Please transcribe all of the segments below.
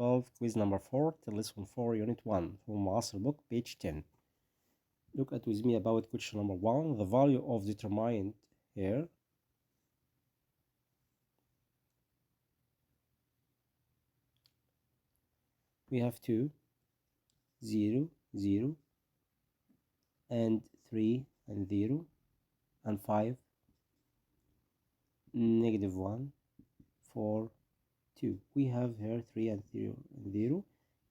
of quiz number 4 to lesson 4 unit 1 from المعاصر book page 10. Look at with me about question number 1. The value of determined here we have 2, 0, 0 and 3 and 0 and 5, negative 1, 4, 2. We have here 3 and 0 and 0.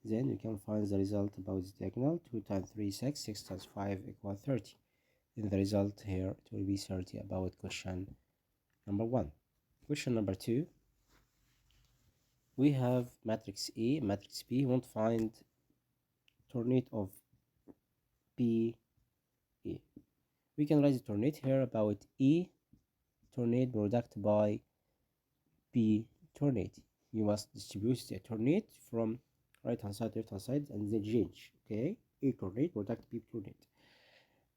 Then we can find the result about the diagonal. 2 times 3 is 6, 6 times 5 equals 30. Then the result here it will be 30 about question number 1. Question number 2. We have matrix A, matrix B. We want to find tornado of B A. We can write the tornado here about E tornado product by B tornado. You must distribute the tornado from right hand side to left hand side and then change. Okay, A tornado product B tornado.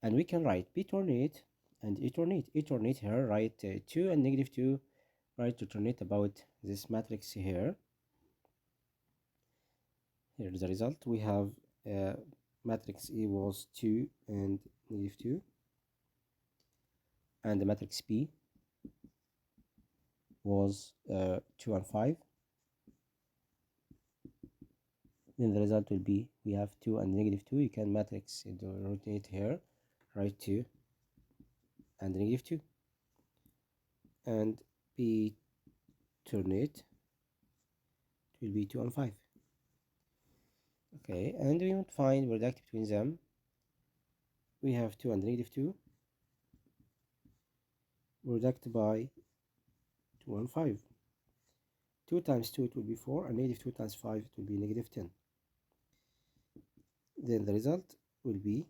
And we can write B tornado and A tornado. A tornado here, write 2 and negative 2. Write to tornado about this matrix here. Here is the result. We have matrix A was 2 and negative 2. And the matrix B was 2 and 5. Then the result will be we have 2 and negative 2. You can matrix rotate here, write 2 and negative 2. And B ternate will be 2 and 5. Okay, and we want to find product between them. We have 2 and negative 2. Product by 2 and 5. 2 times 2 it will be 4, and negative 2 times 5 it will be negative 10. Then the result will be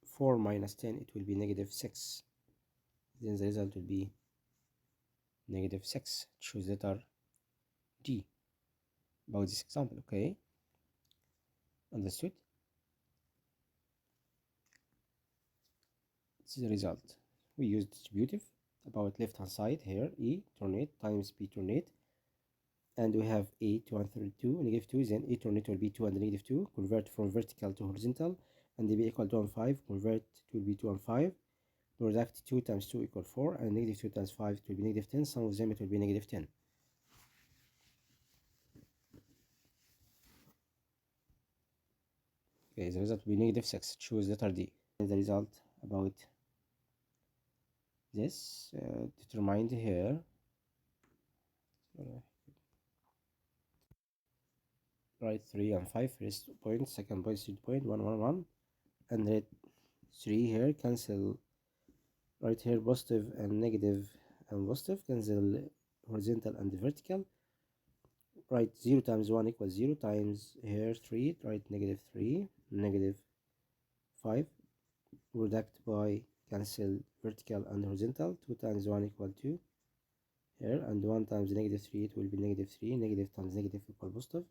4 minus 10, it will be negative 6. Then the result will be negative 6. Choose letter D about this example. Okay, understood? This is the result. We use distributive about left hand side here, E tornado times B tornado, and we have A 2 and 32, negative 2, then A tornado will be 2 and negative 2, convert from vertical to horizontal, and B equal 2 and 5, convert it will be 2 and 5, product 2 times 2 equal 4, and negative 2 times 5 it will be negative 10, sum of them it will be negative 10. Okay, the result will be negative 6. Choose letter D. And the result about this determined here. Right, 3 and 5 first point, second point, third point, 1 1 1, and write 3 here, cancel right here positive and negative and positive, cancel horizontal and vertical. Write 0 times 1 equals 0 times here 3, write negative 3, negative 5, product by cancel vertical and horizontal. 2 times 1 equal 2 here, and 1 times negative 3 it will be negative 3, negative times negative equal positive.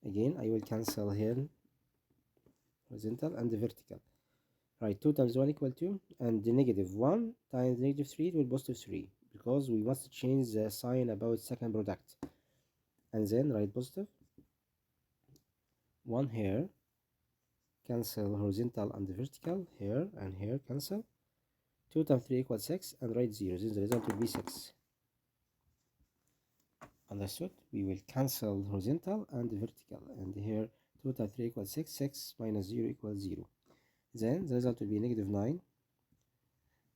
Again I will cancel here horizontal and vertical. Right, 2 times 1 equal 2, and the negative 1 times negative 3 it will be positive 3, because we must change the sign about second product. And then write positive 1 here, cancel horizontal and vertical here and here, cancel. 2 times 3 equals 6, and write 0. Then the result will be 6. Understood? We will cancel horizontal and vertical, and here 2 times 3 equals 6, 6 minus 0 equals 0. Then the result will be negative 9.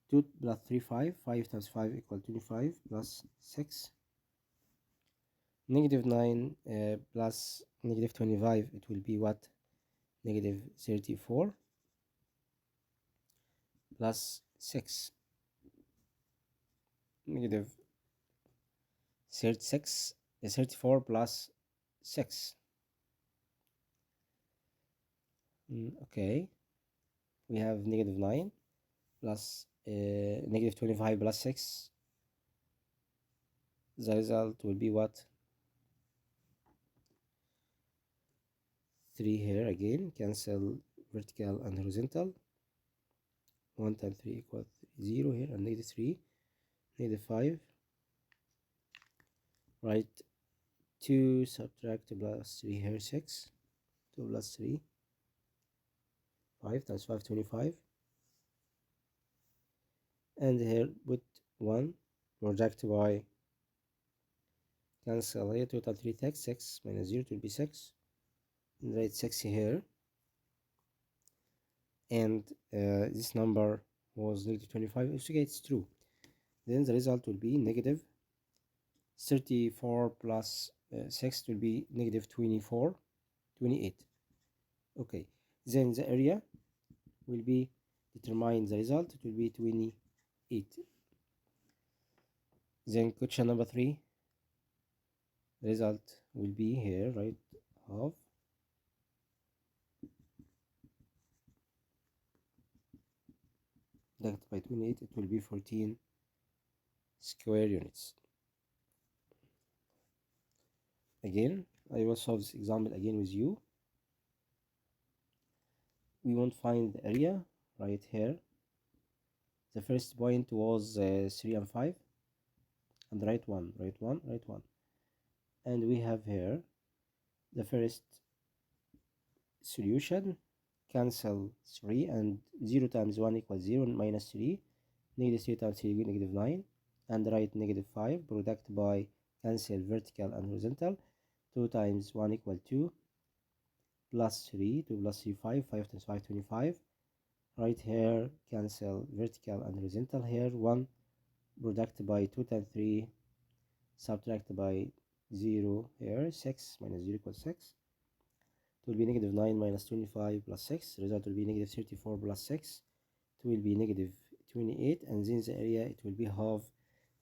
2 plus 3 5, 5 times 5 equals 25 plus 6. Negative 9 plus negative 25 it will be what? Negative 34 plus 6. Negative 36, 34 plus 6. Okay, we have negative 9 plus negative 25 plus 6. The result will be what? 3 here again, cancel vertical and horizontal. 1 times 3 equals 0 here, and negative 3, negative 5. Write 2 subtract plus 3 here, 6. 2 plus 3, 5 times 5, 25. And here put 1, project by cancel here, total 3 text, 6 minus 0 will be 6. And write 6 here. And this number was negative 25. If it's true, then the result will be negative 34 plus 6 will be negative 24, 28. Okay, then the area will be determine the result, it will be 28. Then question number 3, the result will be here, right? Half divided by 28, it will be 14 square units. Again, I will solve this example again with you. We want to find the area right here. The first point was 3 and 5, and write 1, write 1, write 1. And we have here the first solution, cancel 3, and 0 times 1 equals 0, minus 3, negative 3 times 3 negative 9, and write negative 5, product by cancel vertical and horizontal, 2 times 1 equal 2, plus 3, 2 plus 3, 5, 5 times 5, 25, right here, cancel vertical and horizontal here, 1, product by 2 times 3, subtract by 0 here, 6 minus 0 equals 6, it will be negative 9 minus 25 plus 6, result will be negative 34 plus 6, it will be negative 28, and then the area, it will be half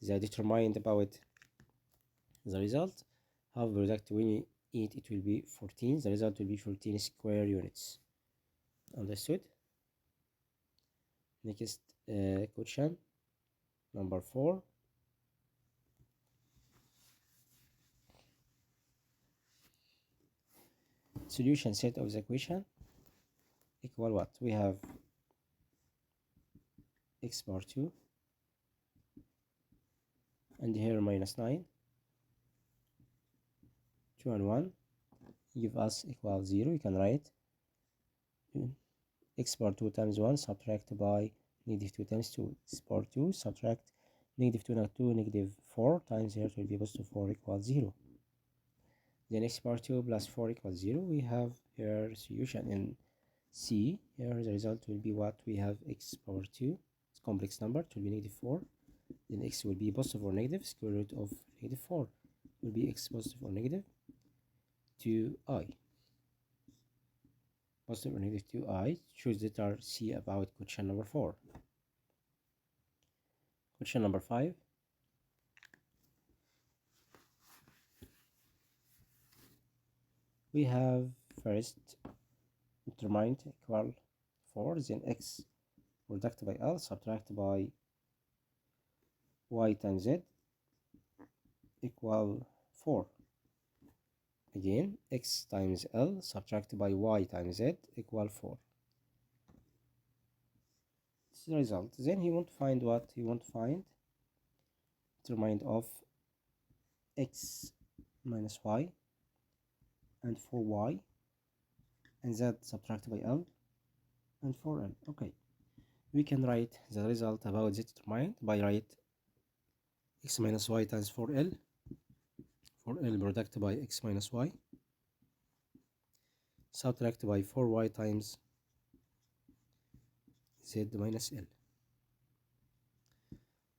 the determined about the result, half product 28, it will be 14, the result will be 14 square units. Understood? Next question, number 4. Solution set of the equation equal what? We have x bar 2, and here minus 9, 2 and 1 give us equal 0. You can write x bar 2 times 1 subtract by negative 2 times 2, x bar 2 subtract negative 2 and 2, negative 4 times here, it will be positive 4 equals 0. Then x bar 2 plus 4 equals 0. We have here solution in C. Here the result will be what? We have x power 2, it's complex number, it will be negative 4. Then x will be positive or negative, square root of negative 4 will be x positive or negative 2i. Positive or negative 2i. Choose letter C about question number 4. Question number 5. We have first determined equal 4, then x product by L subtract by y times z equal 4. Again, x times L subtract by y times z equal 4. This is the result. Then he want to find what? He want to find determined of x minus y and 4y and z subtracted by L and 4L. Okay, we can write the result about this determined by write x minus y times 4L, 4L product by x minus y subtracted by 4y times z minus L.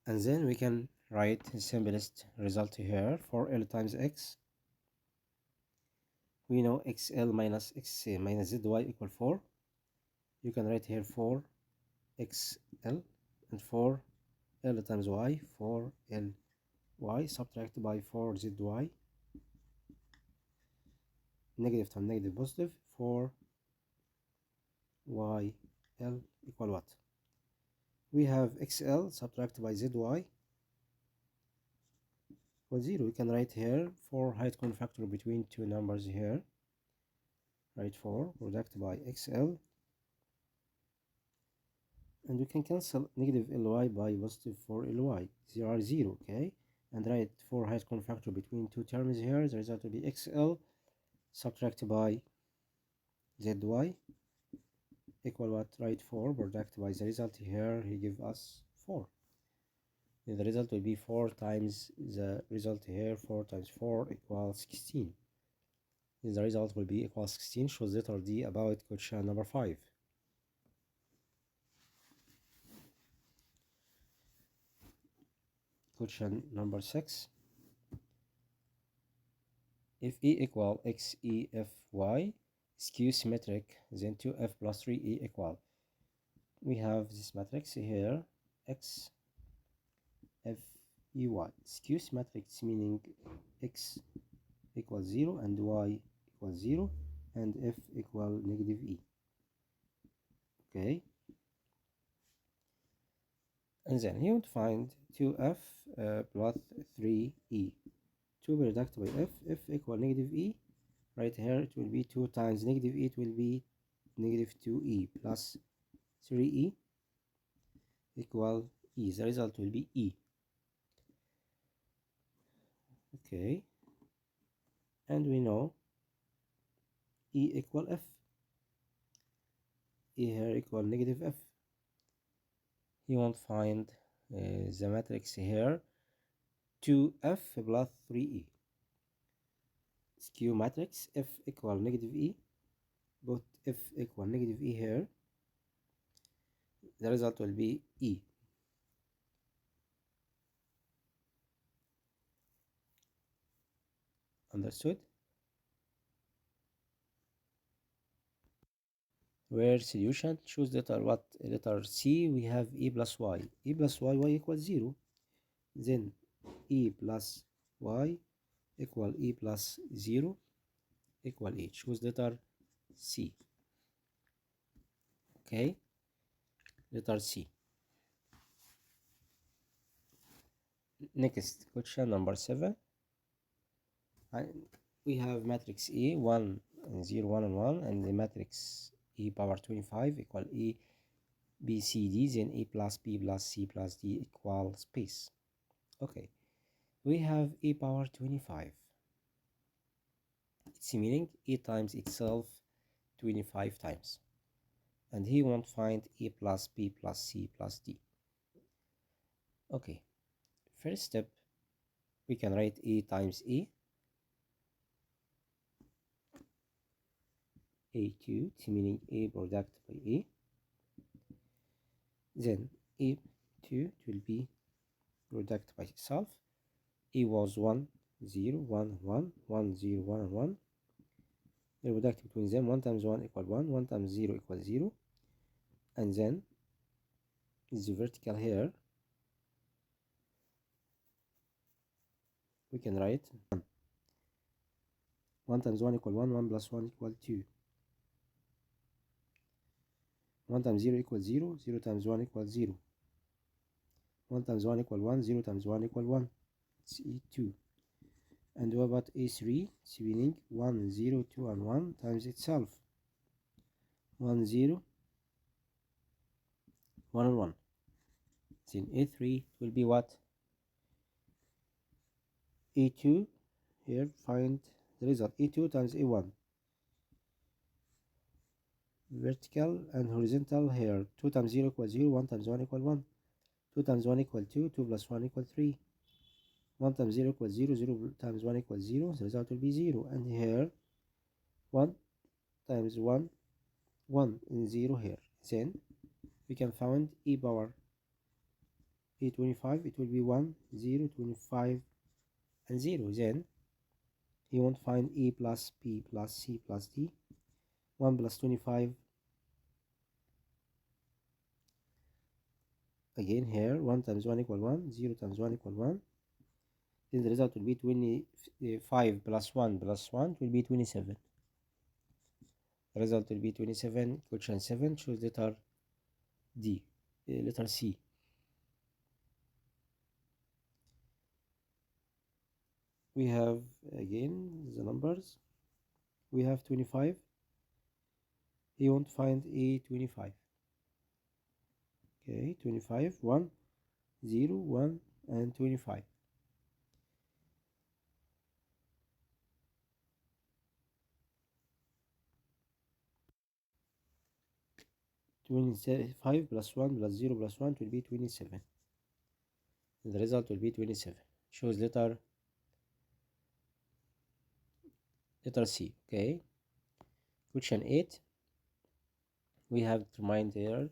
And then we can write the simplest result here, 4L times x. We know xl minus x minus zy equal 4. You can write here 4xl and 4l times y, 4ly subtracted by 4zy. Negative times negative positive, 4yl equal what? We have xl subtracted by zy equal 0. We can write here 4 height common factor between two numbers here. Write 4 product by xl, and we can cancel negative ly by positive 4ly. They are 0. Okay, and write 4 highest common factor between two terms here. The result will be XL subtract by ZY equal what? Write 4 product by the result here. He give us 4. The result will be 4 times the result here. 4 times 4 equals 16. The result will be equals 16. Choose letter D about question number 5. Question number 6. If E equal X E F Y skew symmetric, then 2F plus 3E equal. We have this matrix here, X F E Y. Skew symmetric meaning X equals 0 and Y equals 0 and F equal negative E. Okay. And then you would find 2F plus 3E. 2 product by F equal negative E. Right here it will be 2 times negative E, it will be negative 2E plus 3E equal E. The result will be E. Okay. And we know E equal F. E here equal negative F. You won't find the matrix here 2F plus 3E. Skew matrix F equal negative E. Put F equal negative E here. The result will be E. Understood? Where solution, choose letter what? Letter C. We have E plus Y. E plus Y, Y equals 0. Then E plus Y equal E plus 0 equal E. Choose letter C. Okay, letter C. Next, question number 7. We have matrix E 1 and 0, 1 and 1, and the matrix E power 25 equal E B C D, then E plus B plus C plus D equal space. Okay, we have E power 25. It's meaning E times itself 25 times. And he won't find E plus B plus C plus D. Okay, first step, we can write E times E. A2, it's meaning A product by A. Then A2 it will be product by itself. E was 1, 0, 1, 1, 1, 0, 1, and 1. The product between them, 1 times 1 equal 1, 1 times 0 equals 0. And then is the vertical here. We can write 1. 1 times 1 equal 1, 1 plus 1 equal 2. 1 times 0 equals 0, 0 times 1 equals 0. 1 times 1 equal 1, 0 times 1 equal 1. It's E2. And what about A3? It's meaning 1, 0, 2, and 1 times itself. 1, 0, 1, and 1. Then A3 will be what? A2. Here, find the result. A2 times A1. Vertical and horizontal here. 2 times 0 equals 0, 1 times 1 equal 1. 2 times 1 equal 2, 2 plus 1 equal 3. 1 times 0 equals 0, 0 times 1 equals 0, the result will be 0. And here, 1 times 1, 1 and 0 here. Then, we can find E power A25, it will be 1, 0, 25, and 0. Then, you won't find E plus B plus C plus D. 1 plus 25. Again here, 1 times 1 equal 1, 0 times 1 equal 1. Then the result will be 25 plus 1 plus 1 will be 27. The result will be 27. Question 7, choose letter D, letter C. We have again the numbers. We have 25. He won't find A25. Okay, 25, 1, 0, 1, and 25. 25 plus 1 plus 0 plus 1 will be 27. The result will be 27. Choose letter C. Okay. Question 8. We have determined here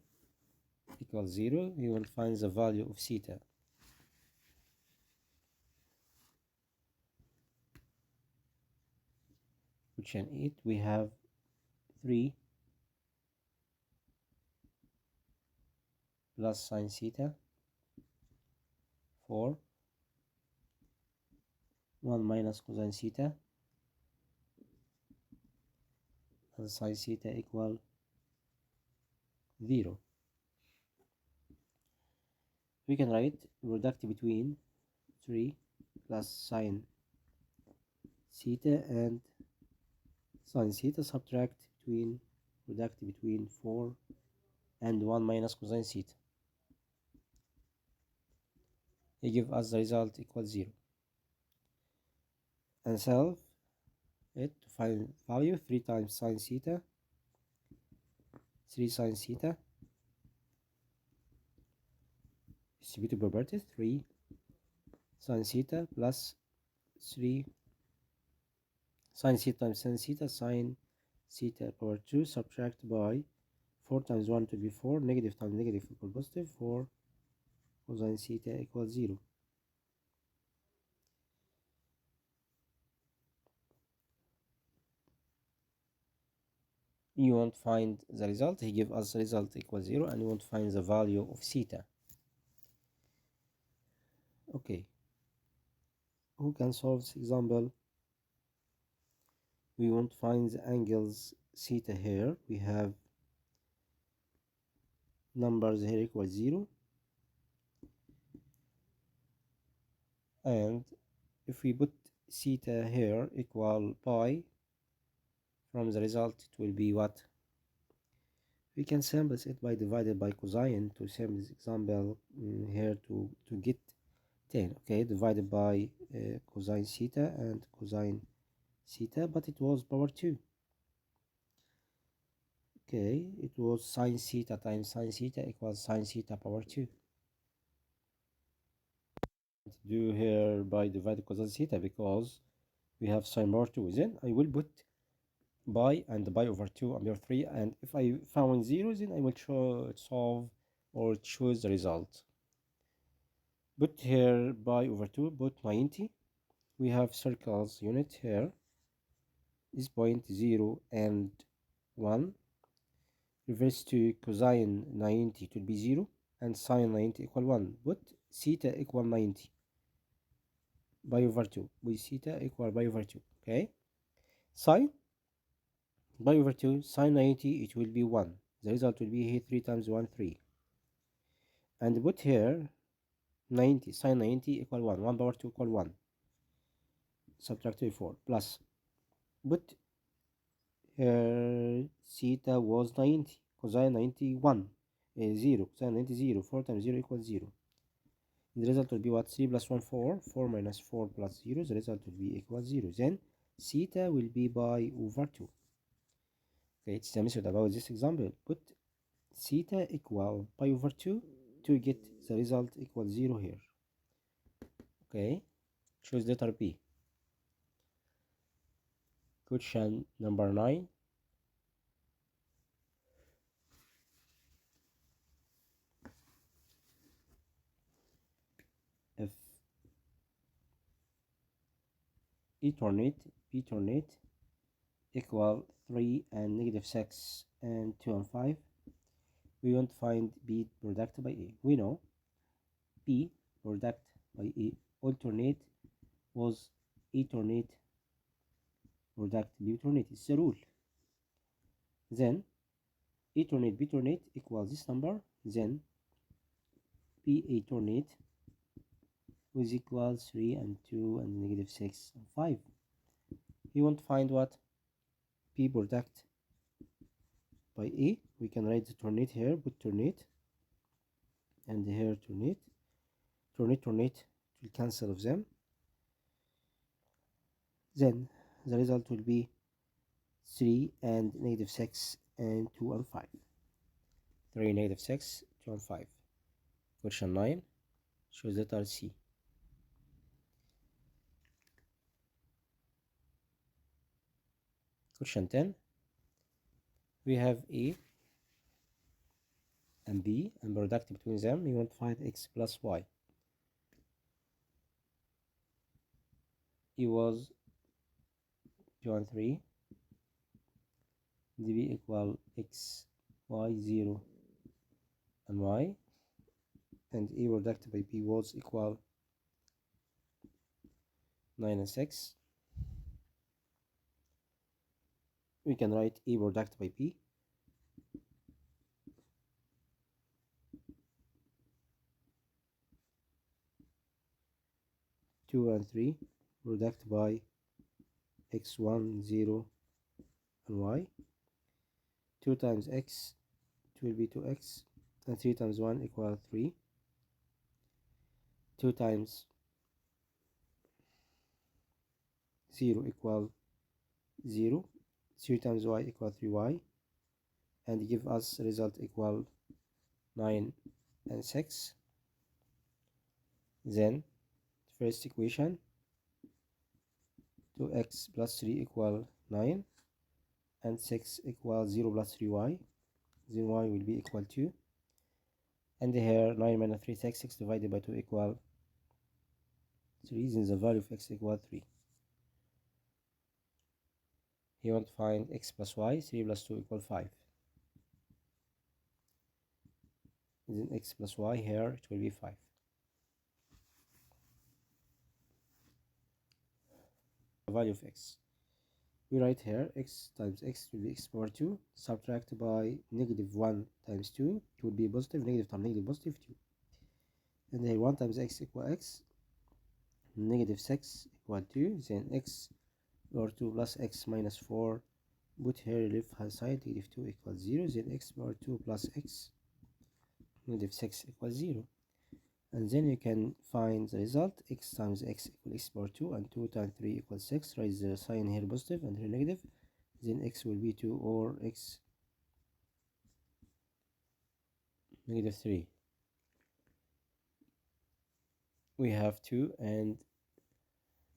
equals 0. We will find the value of theta. Question 8. We have 3 plus sine theta, 4, 1 minus cosine theta, and sine theta equal 0. We can write product between 3 plus sine theta and sine theta, subtract between product between 4 and 1 minus cosine theta. He give us the result equals 0. And solve it to find value. 3 times sine theta, 3 sine theta, distributive properties, 3 sine theta plus 3 sine theta times sine theta, sine theta power 2, subtract by 4 times 1 to be 4, negative times negative equal positive, 4 cosine theta equals 0. You want to find the result. He give us the result equals 0, and you want to find the value of theta. Okay, who can solve this example? We want to find the angles theta here. We have numbers here equals 0, and if we put theta here equal pi, from the result it will be what? We can simplify it by divided by cosine to simplify this example here to get 10. Okay, divided by cosine theta and cosine theta, but it was power 2. Okay, it was sine theta times sine theta equals sine theta power 2. Do here by divided cosine theta because we have sine power 2. Then I will put by and by over 2 under 3, and if I found 0, then I will solve or choose the result. Put here by over 2, put 90. We have circles unit here. This point 0 and 1. Reverse to cosine 90 to be 0 and sine 90 equal 1. Put theta equal 90 by over 2. With theta equal by over 2. Okay. Sine by over 2, sine 90, it will be 1. The result will be here 3 times 1, 3. And put here 90, sine 90 equal 1. 1 power 2 equal 1. Subtract 4 plus. Put here theta was 90. Cosine 91. 0. Cosine 90 0. 4 times 0 equals 0. The result will be what? 3 plus 1 4. 4 minus 4 plus 0. The result will be equal 0. Then theta will be by over 2. Okay, it's the method about this example. Put theta equal pi over 2 to get the result equal 0 here. Okay, choose letter B. Question number 9. If B tornate equal 3 and negative 6 and 2 and 5, we want to find B product by A. We know B product by A alternate was A tornate product B tornate. It's a rule. Then A tornate B tornate equals this number. Then B A tornate was equals 3 and 2 and negative 6 and 5. We want to find what? P product by A. We can write the tornate here, put tornate, and here tornate will cancel of them. Then the result will be 3 and negative 6 and 2 and 5. 3 negative 6 2 and 5. Question 9 choose letter C. Question 10 we have A and B and product between them. We want to find x plus y. E was 2 and 3. db equal x, y, 0 and y, and A product by B was equal 9 and 6. We can write A product by B two and 3 product by x1, 0 and y. 2 times x, it will be 2x, and 3 times 1 equal 3. 2 times 0 equal 0. 3 times y equal 3y, and give us result equal 9 and 6. Then first equation, 2x plus 3 equal 9 and 6 equal 0 plus 3y, then y will be equal 2, and here 9 minus 3 6 divided by 2 equal 3, then the value of x equal 3. He want to find x plus y, 3 plus 2 equal 5. Then x plus y here it will be 5. The value of x, we write here x times x will be x power 2, subtract by negative 1 times 2, it will be positive, negative times negative positive 2. And here 1 times x equal x, negative 6 equal 2, then x power 2 plus x minus 4, put here left hand side, negative 2 equals 0, then x power 2 plus x, negative 6 equals 0. And then you can find the result, x times x equal x power 2, and 2 times 3 equals 6, write the sign here positive and here negative, then x will be 2 or x negative 3. We have 2 and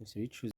3, choose